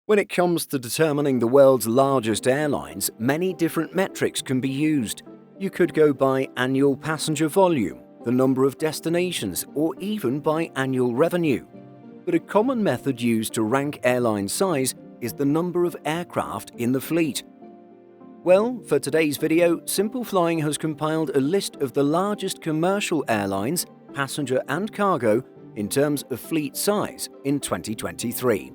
When it comes to determining the world's largest airlines, many different metrics can be used. You could go by annual passenger volume, the number of destinations, or even by annual revenue. But a common method used to rank airline size is the number of aircraft in the fleet. Well, for today's video, Simple Flying has compiled a list of the largest commercial airlines, passenger and cargo, in terms of fleet size in 2023.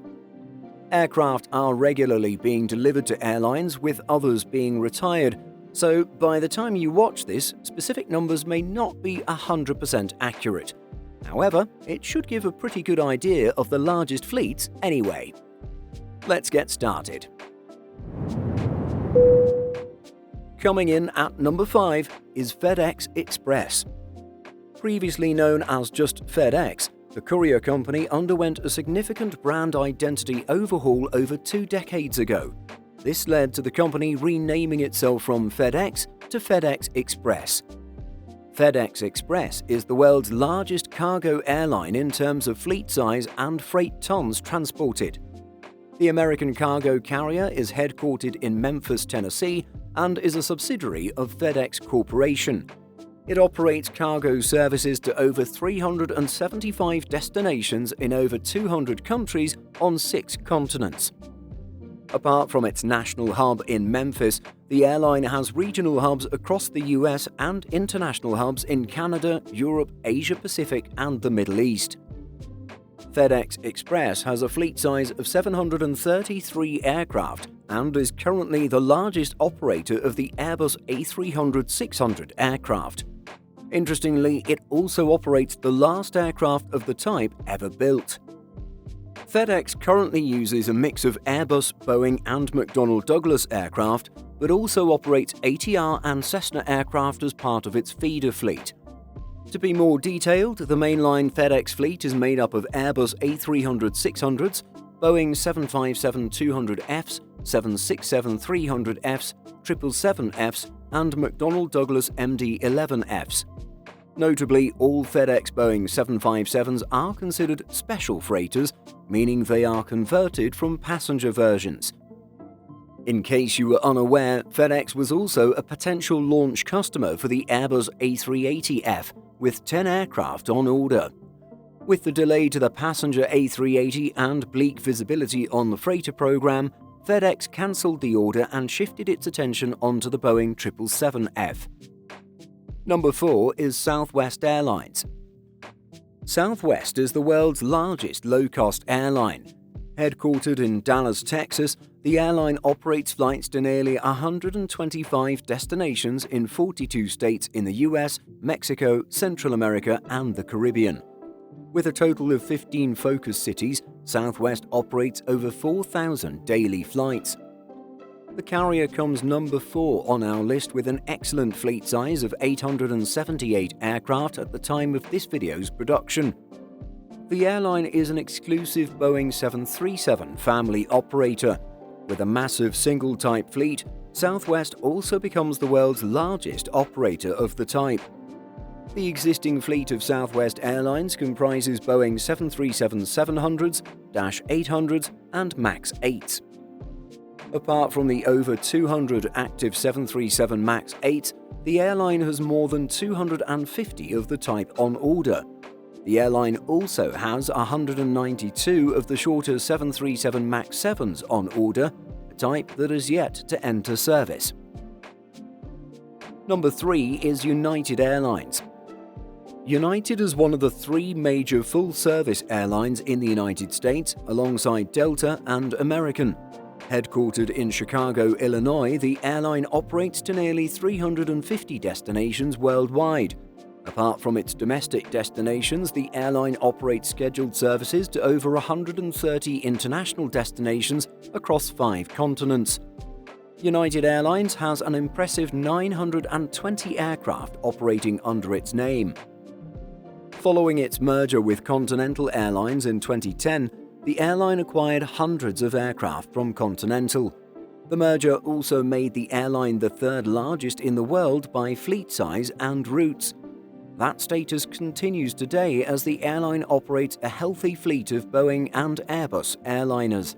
Aircraft are regularly being delivered to airlines, with others being retired, so by the time you watch this, specific numbers may not be 100% accurate. However, it should give a pretty good idea of the largest fleets anyway. Let's get started. Coming in at number 5 is FedEx Express. Previously known as just FedEx, the courier company underwent a significant brand identity overhaul over 2 decades ago. This led to the company renaming itself from FedEx to FedEx Express. FedEx Express is the world's largest cargo airline in terms of fleet size and freight tons transported. The American cargo carrier is headquartered in Memphis, Tennessee, and is a subsidiary of FedEx Corporation. It operates cargo services to over 375 destinations in over 200 countries on 6 continents. Apart from its national hub in Memphis, the airline has regional hubs across the US and international hubs in Canada, Europe, Asia Pacific, and the Middle East. FedEx Express has a fleet size of 733 aircraft and is currently the largest operator of the Airbus A300-600 aircraft. Interestingly, it also operates the last aircraft of the type ever built. FedEx currently uses a mix of Airbus, Boeing, and McDonnell Douglas aircraft, but also operates ATR and Cessna aircraft as part of its feeder fleet. To be more detailed, the mainline FedEx fleet is made up of Airbus A300-600s, Boeing 757-200Fs, 767-300Fs, 777Fs, and McDonnell Douglas MD-11Fs. Notably, all FedEx Boeing 757s are considered special freighters, meaning they are converted from passenger versions. In case you were unaware, FedEx was also a potential launch customer for the Airbus A380F, with 10 aircraft on order. With the delay to the passenger A380 and bleak visibility on the freighter program, FedEx cancelled the order and shifted its attention onto the Boeing 777F. Number 4 is Southwest Airlines. Southwest is the world's largest low-cost airline. Headquartered in Dallas, Texas, the airline operates flights to nearly 125 destinations in 42 states in the US, Mexico, Central America, and the Caribbean. With a total of 15 focus cities, Southwest operates over 4,000 daily flights. The carrier comes number 4 on our list with an excellent fleet size of 878 aircraft at the time of this video's production. The airline is an exclusive Boeing 737 family operator. With a massive single-type fleet, Southwest also becomes the world's largest operator of the type. The existing fleet of Southwest Airlines comprises Boeing 737-700s, -800s, and MAX 8s. Apart from the over 200 active 737 MAX 8s, the airline has more than 250 of the type on order. The airline also has 192 of the shorter 737 MAX 7s on order, a type that is yet to enter service. Number 3 is United Airlines. United is one of the 3 major full-service airlines in the United States, alongside Delta and American. Headquartered in Chicago, Illinois, the airline operates to nearly 350 destinations worldwide. Apart from its domestic destinations, the airline operates scheduled services to over 130 international destinations across 5 continents. United Airlines has an impressive 920 aircraft operating under its name. Following its merger with Continental Airlines in 2010, the airline acquired hundreds of aircraft from Continental. The merger also made the airline the 3rd largest in the world by fleet size and routes. That status continues today as the airline operates a healthy fleet of Boeing and Airbus airliners.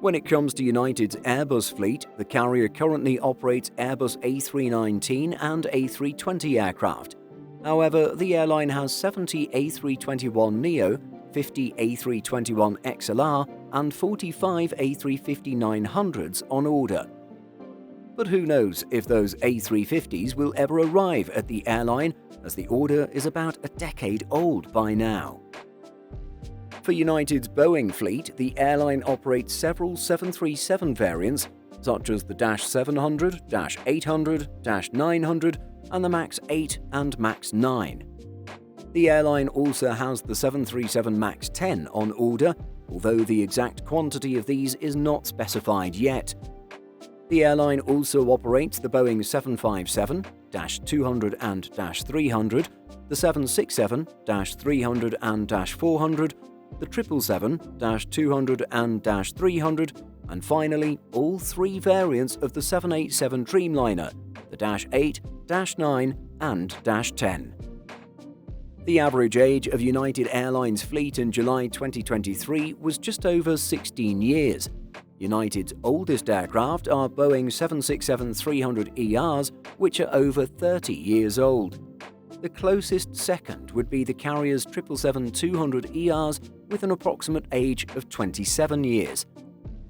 When it comes to United's Airbus fleet, the carrier currently operates Airbus A319 and A320 aircraft. However, the airline has 70 A321neo, 50 A321XLR, and 45 A350-900s on order. But who knows if those A350s will ever arrive at the airline, as the order is about a decade old by now. For United's Boeing fleet, the airline operates several 737 variants, such as the -700, -800, -900, and the MAX 8 and MAX 9. The airline also has the 737 MAX 10 on order, although the exact quantity of these is not specified yet. The airline also operates the Boeing 757, -200 and -300, the 767, -300 and -400, the 777, -200 and -300, and finally all three variants of the 787 Dreamliner, the -8, -9 and -10. The average age of United Airlines fleet in July 2023 was just over 16 years. United's oldest aircraft are Boeing 767-300ERs, which are over 30 years old. The closest second would be the carrier's 777-200ERs with an approximate age of 27 years.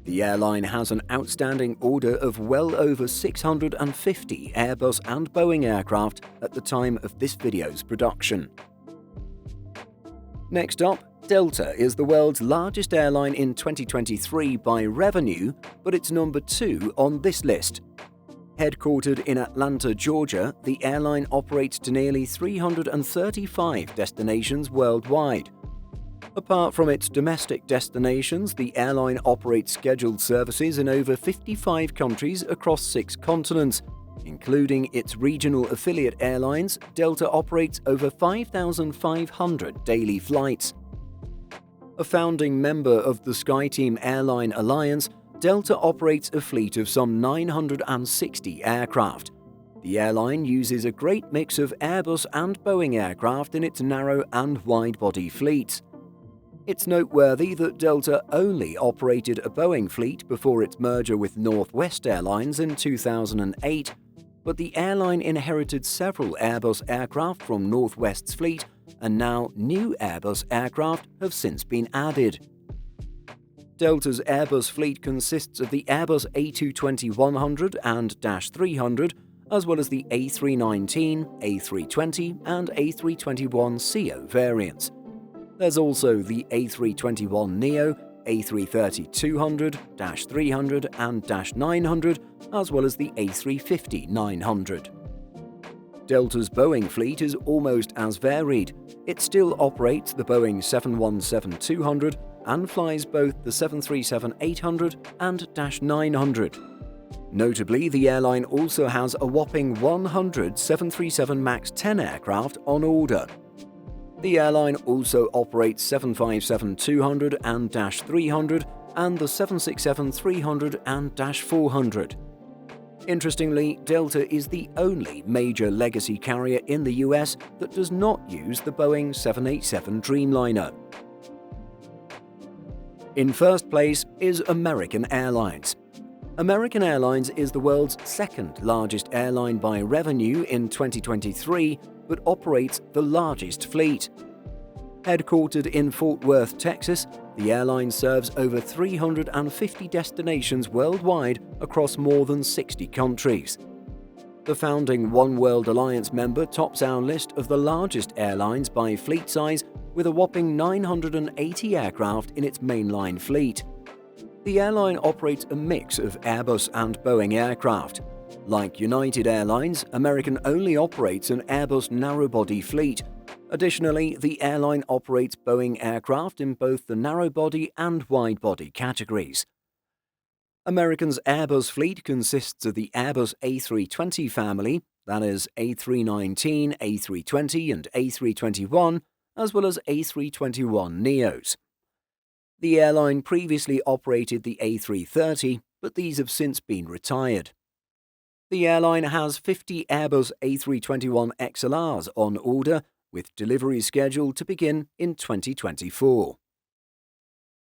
The airline has an outstanding order of well over 650 Airbus and Boeing aircraft at the time of this video's production. Next up, Delta is the world's largest airline in 2023 by revenue, but it's number 2 on this list. Headquartered in Atlanta, Georgia, the airline operates to nearly 335 destinations worldwide. Apart from its domestic destinations, the airline operates scheduled services in over 55 countries across 6 continents. Including its regional affiliate airlines, Delta operates over 5,500 daily flights. A founding member of the SkyTeam Airline Alliance, Delta operates a fleet of some 960 aircraft. The airline uses a great mix of Airbus and Boeing aircraft in its narrow and wide-body fleets. It's noteworthy that Delta only operated a Boeing fleet before its merger with Northwest Airlines in 2008, but the airline inherited several Airbus aircraft from Northwest's fleet, and now new Airbus aircraft have since been added. Delta's Airbus fleet consists of the Airbus A220-100 and -300, as well as the A319, A320 and A321ceo variants. There's also the A321neo, A330-200, -300 and -900, as well as the A350-900. Delta's Boeing fleet is almost as varied. It still operates the Boeing 717-200 and flies both the 737-800 and -900. Notably, the airline also has a whopping 100 737 MAX 10 aircraft on order. The airline also operates 757-200 and -300 and the 767-300 and -400. Interestingly, Delta is the only major legacy carrier in the US that does not use the Boeing 787 Dreamliner. In first place is American Airlines. American Airlines is the world's second largest airline by revenue in 2023, but operates the largest fleet. Headquartered in Fort Worth, Texas, the airline serves over 350 destinations worldwide across more than 60 countries. The founding One World Alliance member tops our list of the largest airlines by fleet size, with a whopping 980 aircraft in its mainline fleet. The airline operates a mix of Airbus and Boeing aircraft. Like United Airlines, American only operates an Airbus narrow-body fleet. Additionally, the airline operates Boeing aircraft in both the narrow-body and wide-body categories. American's Airbus fleet consists of the Airbus A320 family, that is A319, A320 and A321, as well as A321neos. The airline previously operated the A330, but these have since been retired. The airline has 50 Airbus A321XLRs on order, with delivery scheduled to begin in 2024.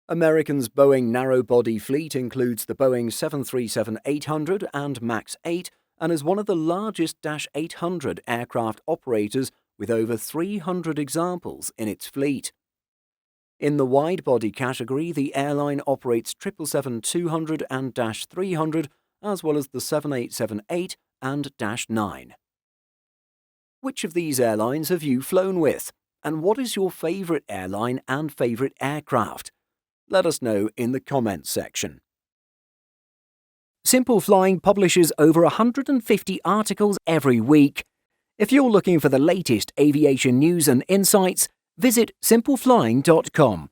American's Boeing narrow-body fleet includes the Boeing 737-800 and MAX 8 and is one of the largest Dash 800 aircraft operators with over 300 examples in its fleet. In the wide-body category, the airline operates 777-200 and Dash 300, as well as the 787-8 and Dash 9. Which of these airlines have you flown with? And what is your favourite airline and favourite aircraft? Let us know in the comments section. Simple Flying publishes over 150 articles every week. If you're looking for the latest aviation news and insights, visit simpleflying.com.